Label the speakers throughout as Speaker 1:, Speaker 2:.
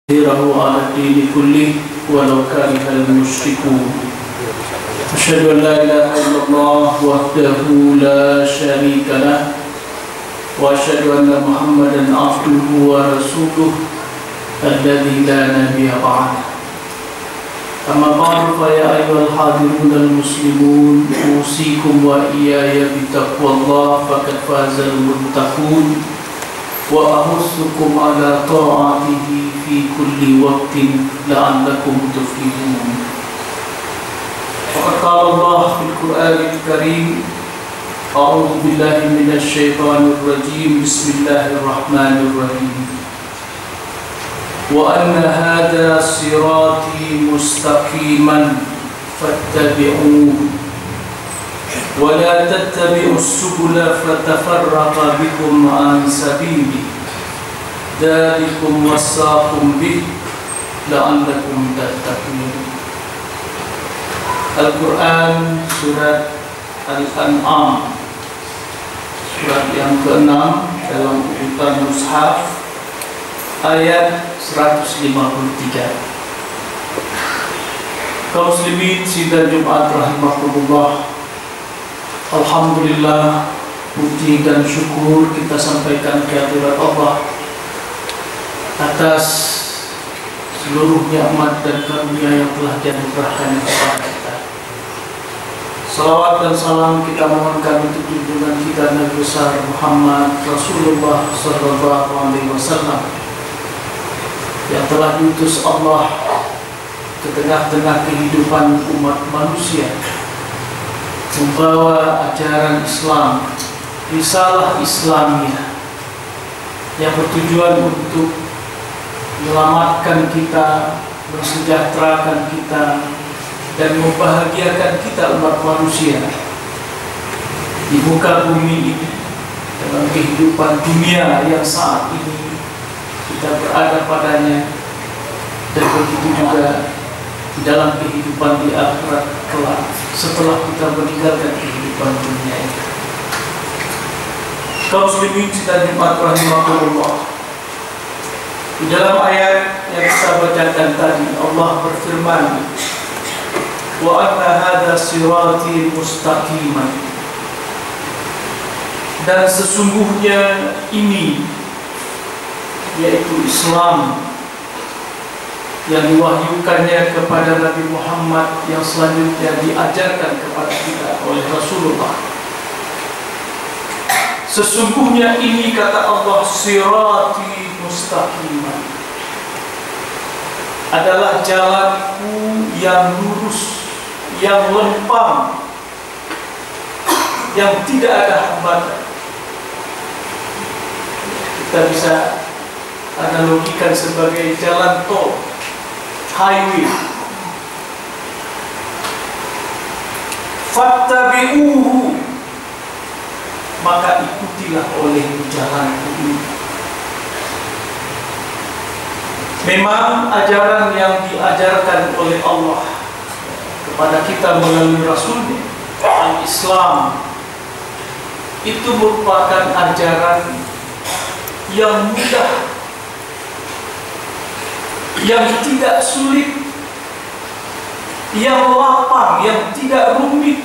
Speaker 1: ظهره على الدين كله ولو كره المشركون. أشهد أن لا إله إلا الله وحده لا شريك له وأشهد أن محمدا عبده ورسوله الذي لا نبي بعده. أما بعد فيا أيها الحاضرون المسلمون أوصيكم وإياي بتقوى الله فقد فاز المتقون وأحثكم على طاعته في كل وقت لعلكم تفلحون. وقد قال الله في القرآن الكريم: أعوذ بالله من الشيطان الرجيم بسم الله الرحمن الرحيم وأن هذا صراطي مستقيما فاتبعوه ولا تتبعوا السبل فتفرق بكم عن سبيله ذلكم وصاكم به لعلكم تتقون. Al-Quran surat Al-An'am, surat yang ke-6 dalam urutan mushaf, ayat 153. Kaum muslimin sidang Jumat rahimakumullah, alhamdulillah, puji dan syukur kita sampaikan kehadirat Allah atas seluruh nikmat dan karunia yang telah dianugerahkan kepada kita. Salawat dan salam kita mohonkan untuk junjungan kita Nabi besar Muhammad Rasulullah sallallahu alaihi wasallam yang telah diutus Allah ke tengah-tengah kehidupan umat manusia, membawa ajaran Islam, risalah Islamiyah yang bertujuan untuk menyelamatkan kita, mensejahterakan kita, dan membahagiakan kita umat manusia di muka bumi ini dalam kehidupan dunia yang saat ini kita berada padanya, dan begitu juga di dalam kehidupan di akhirat kelak setelah kita meninggalkan kehidupan dunia ini. Kaum muslimin sidang Jumat rahimakumullah, di dalam ayat yang kita bacakan tadi Allah berfirman, wa anna hadha sirati mustaqiman, dan sesungguhnya ini, yaitu Islam yang diwahyukannya kepada Nabi Muhammad yang selanjutnya diajarkan kepada kita oleh Rasulullah. Sesungguhnya ini, kata Allah, sirati mustaqiman, adalah jalanku yang lurus, yang lempang, yang tidak ada hambatan. Kita bisa analogikan sebagai jalan tol, highway. Fattabi'uhu, maka ikutilah oleh jalan ini. Memang ajaran yang diajarkan oleh Allah kepada kita melalui Rasulnya, Al-Islam, itu merupakan ajaran yang mudah, yang tidak sulit, yang lapang, yang tidak rumit.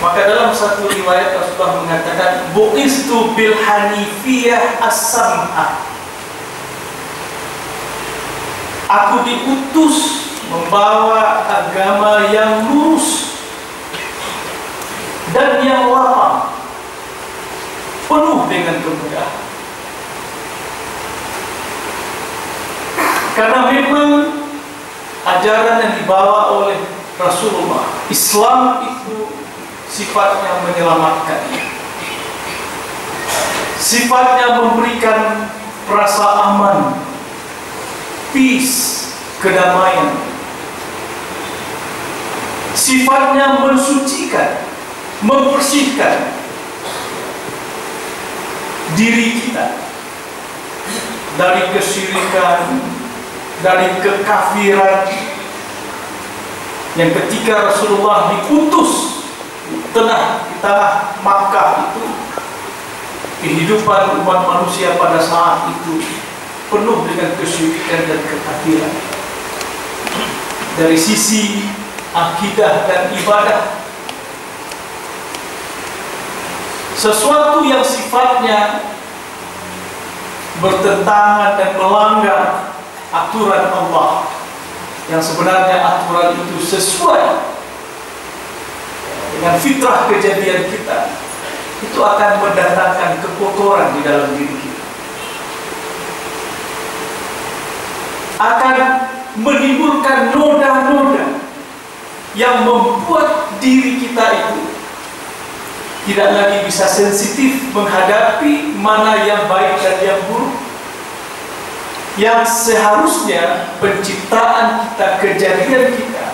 Speaker 1: Maka dalam satu riwayat Rasulullah mengatakan, bu'istu bil hanifiyah as-sam'ah, aku diutus membawa agama yang lurus dan yang lapang, penuh dengan kemudahan. Karena memang ajaran yang dibawa oleh Rasulullah, Islam itu sifatnya menyelamatkan, sifatnya memberikan rasa aman, peace, kedamaian, sifatnya mensucikan, membersihkan diri kita dari kesyirikan, dari kekafiran, yang ketika Rasulullah diutus di tanah Makkah itu, kehidupan umat manusia pada saat itu penuh dengan kesyirikan dan kekafiran. Dari sisi akidah dan ibadah, sesuatu yang sifatnya bertentangan dan melanggar aturan Allah, yang sebenarnya aturan itu sesuai dengan fitrah kejadian kita, itu akan mendatangkan kekotoran di dalam diri kita, akan menimbulkan noda-noda yang membuat diri kita itu tidak lagi bisa sensitif menghadapi mana yang baik dan yang buruk. Yang seharusnya penciptaan kita, kejadian kita,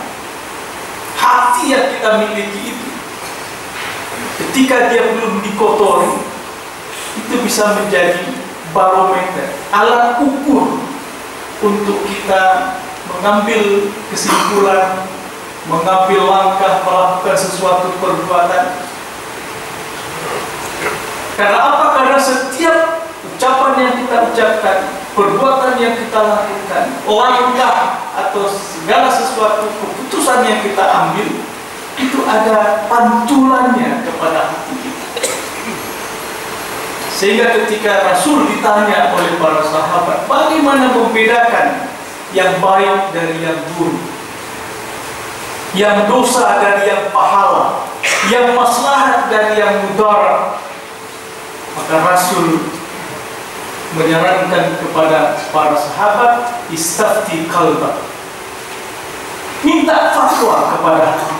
Speaker 1: hati yang kita miliki itu, ketika dia belum dikotori, itu bisa menjadi barometer, alat ukur untuk kita mengambil kesimpulan, mengambil langkah, melakukan sesuatu perbuatan. Karena apa? Karena setiap ucapan yang kita ucapkan, perbuatan yang kita lakukan, langkah atau segala sesuatu keputusan yang kita ambil, itu ada pantulannya kepada hati kita. Sehingga ketika Rasul ditanya oleh para sahabat, bagaimana membedakan yang baik dari yang buruk, yang dosa dari yang pahala, yang maslahat dari yang mudarat, maka Rasul menyarankan kepada para sahabat, istafti qalbak, minta fatwa kepada hati.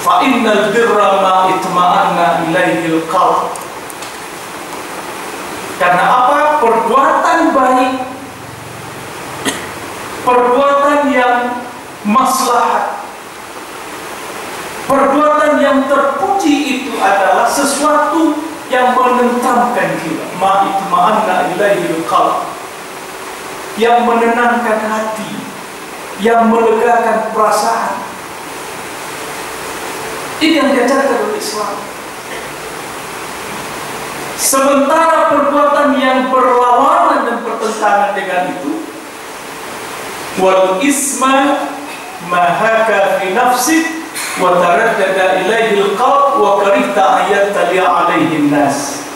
Speaker 1: Fa innal birra ma itma'anna ilaihil qalb. Karena apa? Perbuatan baik, perbuatan yang maslahat, perbuatan yang terpuji itu adalah sesuatu yang menenangkan jiwa. Ma itma'anna ilaihil qalb, yang menenangkan hati, yang melegakan perasaan. Ini yang diajarkan oleh Islam. Sementara perbuatan yang berlawanan dan bertentangan dengan itu, wal isma ma haka fi nafsik wa taraddada ilaihi al-qalb wa karihta ayat tali alaihi nas.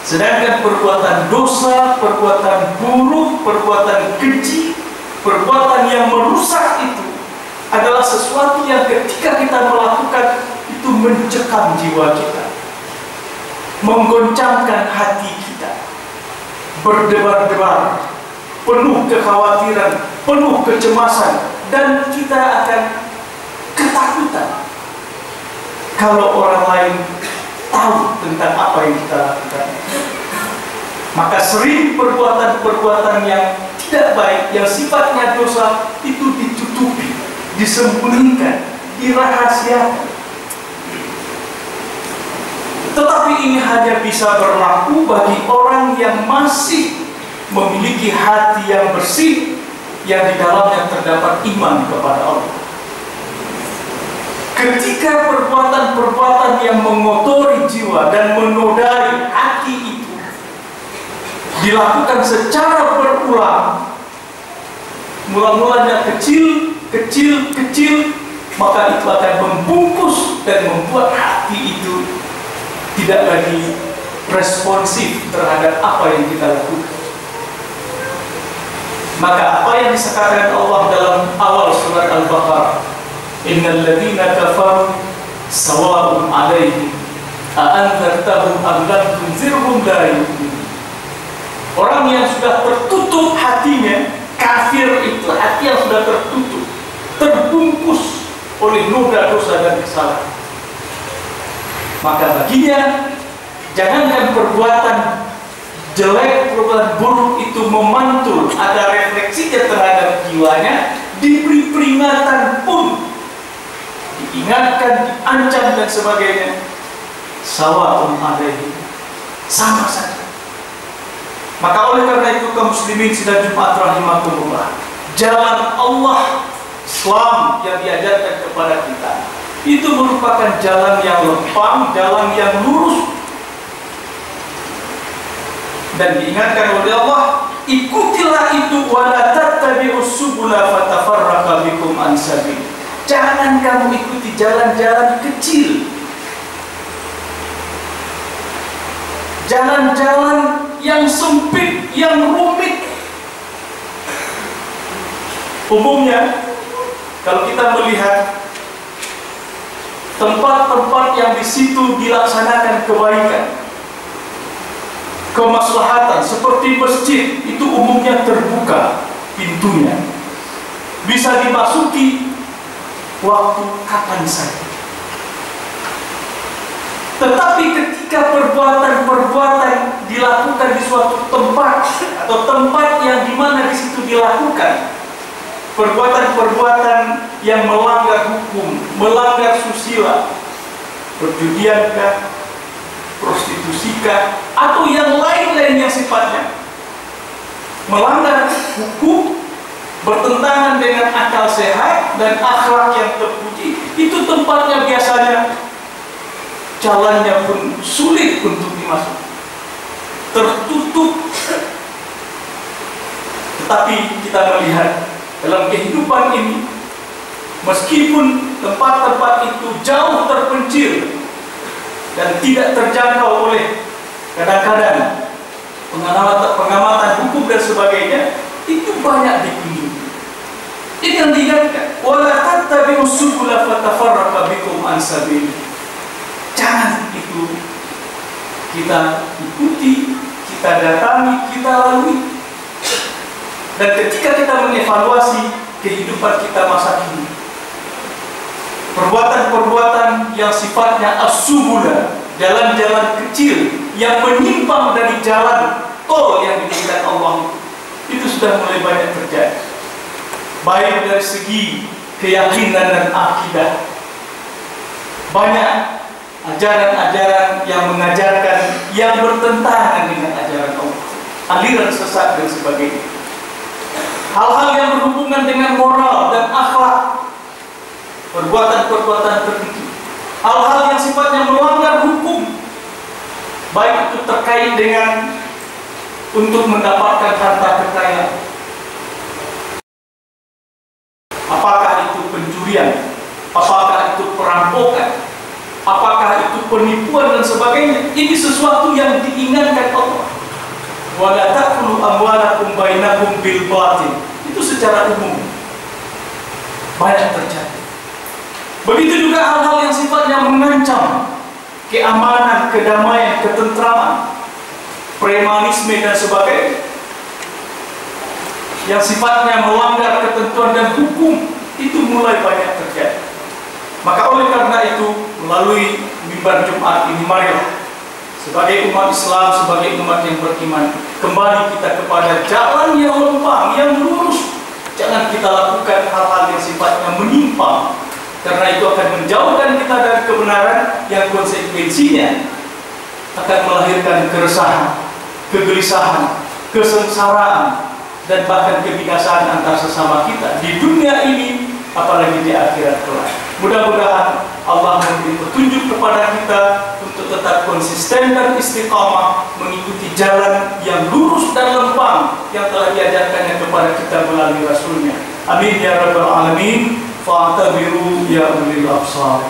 Speaker 1: Sedangkan perbuatan dosa, perbuatan buruk, perbuatan keji, perbuatan yang merusak itu adalah sesuatu yang ketika kita melakukan itu mencekam jiwa kita, menggoncangkan hati kita, berdebar-debar, penuh kekhawatiran, penuh kecemasan, dan kita akan ketakutan kalau orang lain tahu tentang apa yang kita lakukan. Maka sering perbuatan-perbuatan yang tidak baik, yang sifatnya dosa, itu ditutupi, disembunyikan, dirahasiakan. Tetapi ini hanya bisa berlaku bagi orang yang masih memiliki hati yang bersih, yang di dalamnya terdapat iman kepada Allah. Ketika perbuatan-perbuatan yang mengotori jiwa dan menodai hati itu dilakukan secara berulang, mula-mulanya kecil, maka itu akan membungkus dan membuat hati itu tidak lagi responsif terhadap apa yang kita lakukan. Maka apa yang disatakan Allah dalam awal surat Al-Baqarah, innal ladzina kafaru sawa'un 'alaihim a anzartahum am lam tunzirhum la yu'minun. Orang yang sudah tertutup hatinya, kafir itu hati yang sudah tertutup, terbungkus oleh noda dosa dan kesalahan, maka baginya jangankan perbuatan jelek, perbuatan buruk itu memantul, ada refleksinya terhadap jiwanya, diberi peringatan pun, diingatkan, diancam dan sebagainya, sawa'un 'alaihim, sama saja. Maka oleh karena itu kaum muslimin sidang Jumat rahimakumullah, jalan Allah Islam yang diajarkan kepada kita itu merupakan jalan yang lempang, jalan yang lurus. Dan diingatkan oleh Allah, ikutilah itu, wala tattabi'us subula fatafarraqa bikum an sabil. Jangan kamu ikuti jalan-jalan kecil, jalan-jalan yang sempit, yang rumit. Umumnya kalau kita melihat tempat-tempat yang di situ dilaksanakan kebaikan, kemaslahatan, seperti masjid, itu umumnya terbuka pintunya, bisa dimasuki waktu kapan saja. Tetapi ketika perbuatan-perbuatan dilakukan di suatu tempat atau tempat yang dimana di situ dilakukan perbuatan-perbuatan yang melanggar hukum, melanggar susila, perjudiankah, prostitusikah, atau yang lain-lain yang sifatnya melanggar hukum, bertentangan dengan akal sehat dan akhlak yang terpuji, itu tempatnya biasanya jalannya pun sulit untuk dimasuki, tertutup. Tetapi kita melihat dalam kehidupan ini, meskipun tempat-tempat itu jauh terpencil dan tidak terjangkau oleh kadang-kadang pengamatan hukum dan sebagainya, itu banyak dikunjungi. Ini yang diingatkan, wala tattabi'us subula fatafarraqa bikum an sabil. Jangan itu kita ikuti, kita datangi, kita lalui. Dan ketika kita mengevaluasi kehidupan kita masa kini, perbuatan-perbuatan yang sifatnya as-subula, jalan-jalan kecil yang menyimpang dari jalan tol yang diberikan Allah, itu sudah mulai banyak terjadi. Baik dari segi keyakinan dan akidah, banyak ajaran-ajaran yang mengajarkan yang bertentangan dengan ajaran Allah, aliran sesat dan sebagainya. Hal-hal yang berhubungan dengan moral dan akhlak, perbuatan-perbuatan tertentu, hal-hal yang sifatnya melanggar hukum, baik itu terkait dengan untuk mendapatkan harta kekayaan, apakah itu pencurian, apakah itu perampokan, apakah itu penipuan dan sebagainya. Ini sesuatu yang diingatkan Allah. Wala ta'kulu amwalakum bainakum bil batil. Itu secara umum banyak terjadi. Begitu juga hal-hal yang sifatnya mengancam keamanan, kedamaian, ketentraman, premanisme dan sebagainya, yang sifatnya melanggar ketentuan dan hukum, itu mulai banyak terjadi. Maka oleh karena itu, melalui mimbar Jumat ini, marilah sebagai umat Islam, sebagai umat yang beriman, kembali kita kepada jalan yang lempang, yang lurus. Jangan kita lakukan hal-hal yang sifatnya menyimpang, karena itu akan menjauhkan kita dari kebenaran yang konsekuensinya akan melahirkan keresahan, kegelisahan, kesengsaraan, dan bahkan kebinasaan antar sesama kita di dunia ini, apalagi di akhirat kelak. Mudah-mudahan Allah memberi petunjuk kepada kita untuk tetap konsisten dan istiqamah mengikuti jalan yang lurus dan lempang yang telah diajarkannya kepada kita melalui Rasulnya. Amin ya rabbal alamin. Fa'tabiru ya ulil absar.